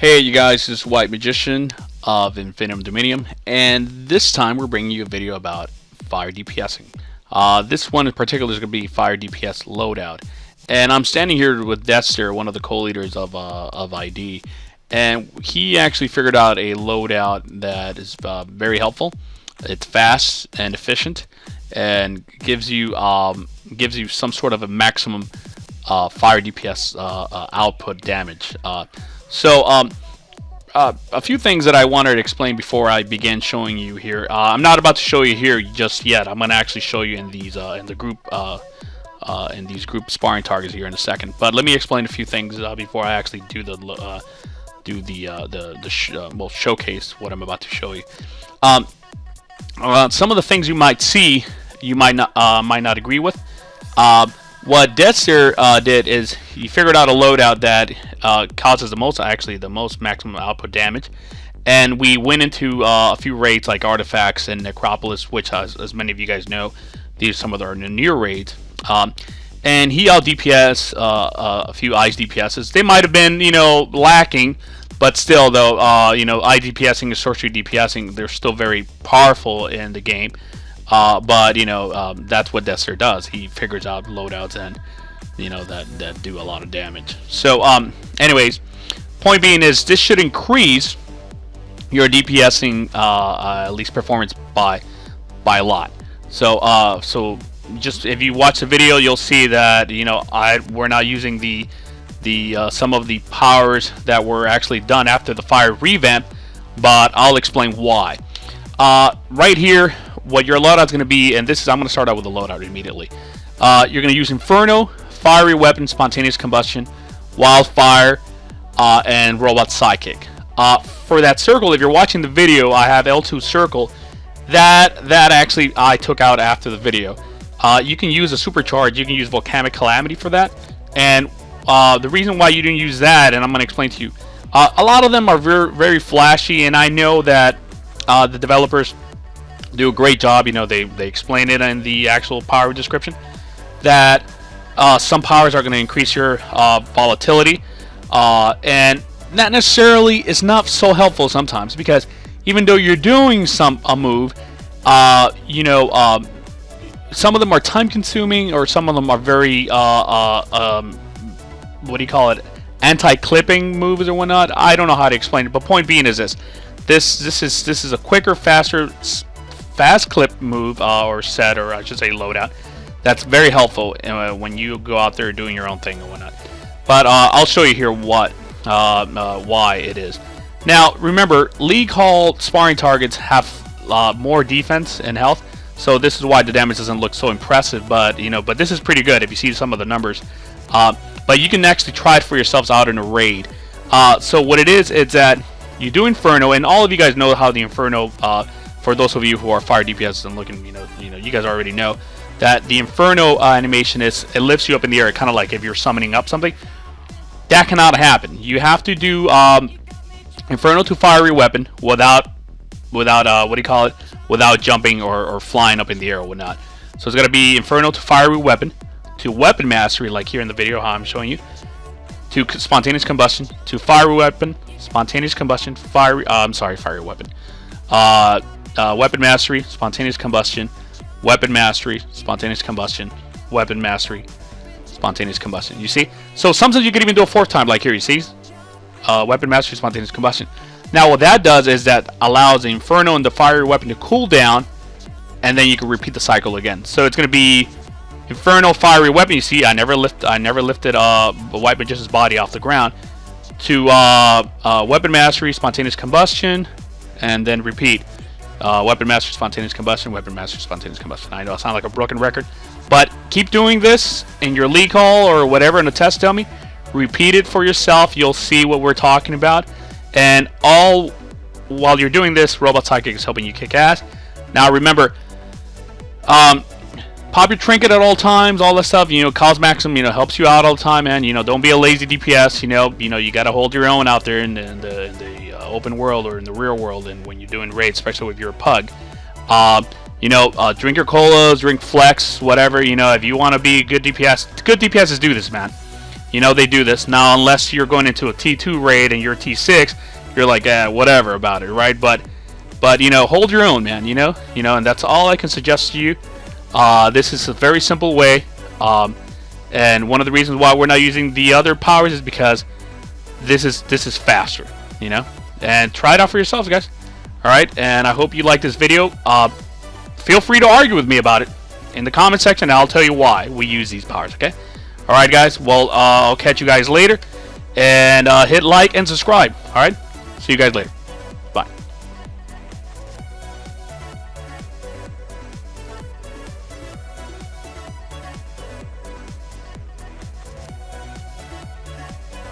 Hey you guys, this is White Magician of Infinitum Dominium, and this time we're bringing you a video about fire DPSing. This one in particular is going to be fire DPS Loadout, and I'm standing here with Deadstare, one of the co-leaders of ID, and he actually figured out a loadout that is very helpful. It's fast and efficient, and gives you some sort of a maximum fire DPS output damage. A few things that I wanted to explain before I begin showing you here. I'm not about to show you here just yet. I'm going to actually show you in these group sparring targets here in a second. But let me explain a few things before I actually do well, showcase what I'm about to show you. Some of the things you might see, you might not agree with. What Deadstare did is he figured out a loadout that causes the most maximum output damage, and we went into a few raids like Artifacts and Necropolis, which, as many of you guys know, these are some of our near raids. And he out DPS a few ice DPSs. They might have been, lacking, but still, though, I DPSing and sorcery DPSing, they're still very powerful in the game. But that's what Deadstare does. He figures out loadouts and that do a lot of damage. So anyways, point being is this should increase your DPSing at least performance by a lot. So just if you watch the video, you'll see that we're not using the some of the powers that were actually done after the fire revamp, but I'll explain why. Right here, what your loadout's going to be, and I'm going to start out with the loadout immediately. You're going to use Inferno, Fiery Weapon, Spontaneous Combustion, Wildfire, and Robot Sidekick. For that circle, if you're watching the video, I have L2 circle. That actually I took out after the video. You can use a supercharge. You can use Volcanic Calamity for that. And the reason why you didn't use that, and I'm going to explain to you, a lot of them are very, very flashy, and I know that the developers do a great job. They explain it in the actual power description that some powers are going to increase your volatility, and not necessarily is not so helpful sometimes, because even though you're doing a move, some of them are time consuming, or some of them are very anti-clipping moves or whatnot. I don't know how to explain it, but point being is this is a quicker, faster, fast clip move or set, or I should say loadout, that's very helpful when you go out there doing your own thing or whatnot. But I'll show you here why it is. Now remember, League Hall sparring targets have more defense and health, so this is why the damage doesn't look so impressive. But but this is pretty good if you see some of the numbers. But you can actually try it for yourselves out in a raid. So what it is that you do Inferno, and all of you guys know how the Inferno. For those of you who are fire DPS and looking, you guys already know that the Inferno animation it lifts you up in the air, kind of like if you're summoning up something. That cannot happen. You have to do Inferno to Fiery Weapon without without jumping or flying up in the air or whatnot. So it's gonna be Inferno to Fiery Weapon, to Weapon Mastery, like here in the video how I'm showing you, to Spontaneous Combustion, to Fiery Weapon, Spontaneous Combustion, Fiery Weapon. Weapon Mastery, Spontaneous Combustion, Weapon Mastery, Spontaneous Combustion, Weapon Mastery, Spontaneous Combustion. You see? So sometimes you can even do a fourth time, like here, you see? Weapon Mastery, Spontaneous Combustion. Now what that does is that allows the Inferno and the Fiery Weapon to cool down, and then you can repeat the cycle again. So it's going to be Inferno, Fiery Weapon. You see, I never lifted a White Magician's body off the ground. To Weapon Mastery, Spontaneous Combustion, and then repeat. Weapon Mastery, Spontaneous Combustion, Weapon Mastery, Spontaneous Combustion. I know I sound like a broken record, but keep doing this in your League Hall or whatever in a test dummy. Repeat it for yourself. You'll see what we're talking about. And all while you're doing this, Robot Sidekick is helping you kick ass. Now remember, pop your trinket at all times, all that stuff. Cause Maxim, helps you out all the time, man. Don't be a lazy DPS. You gotta hold your own out there in the open world or in the real world, and when you're doing raids, especially if you're a pug. Drink your colas, drink flex, whatever. If you want to be a good DPS do this, man. You know they do this. Now, unless you're going into a T2 raid and you're T6, you're like, whatever about it, right? But you know, hold your own, man. You know, and that's all I can suggest to you. This is a very simple way, and one of the reasons why we're not using the other powers is because this is faster, you know. And try it out for yourselves, guys. All right, and I hope you like this video. Feel free to argue with me about it in the comment section, and I'll tell you why we use these powers. Okay. All right, guys. Well, I'll catch you guys later, and hit like and subscribe. All right. See you guys later.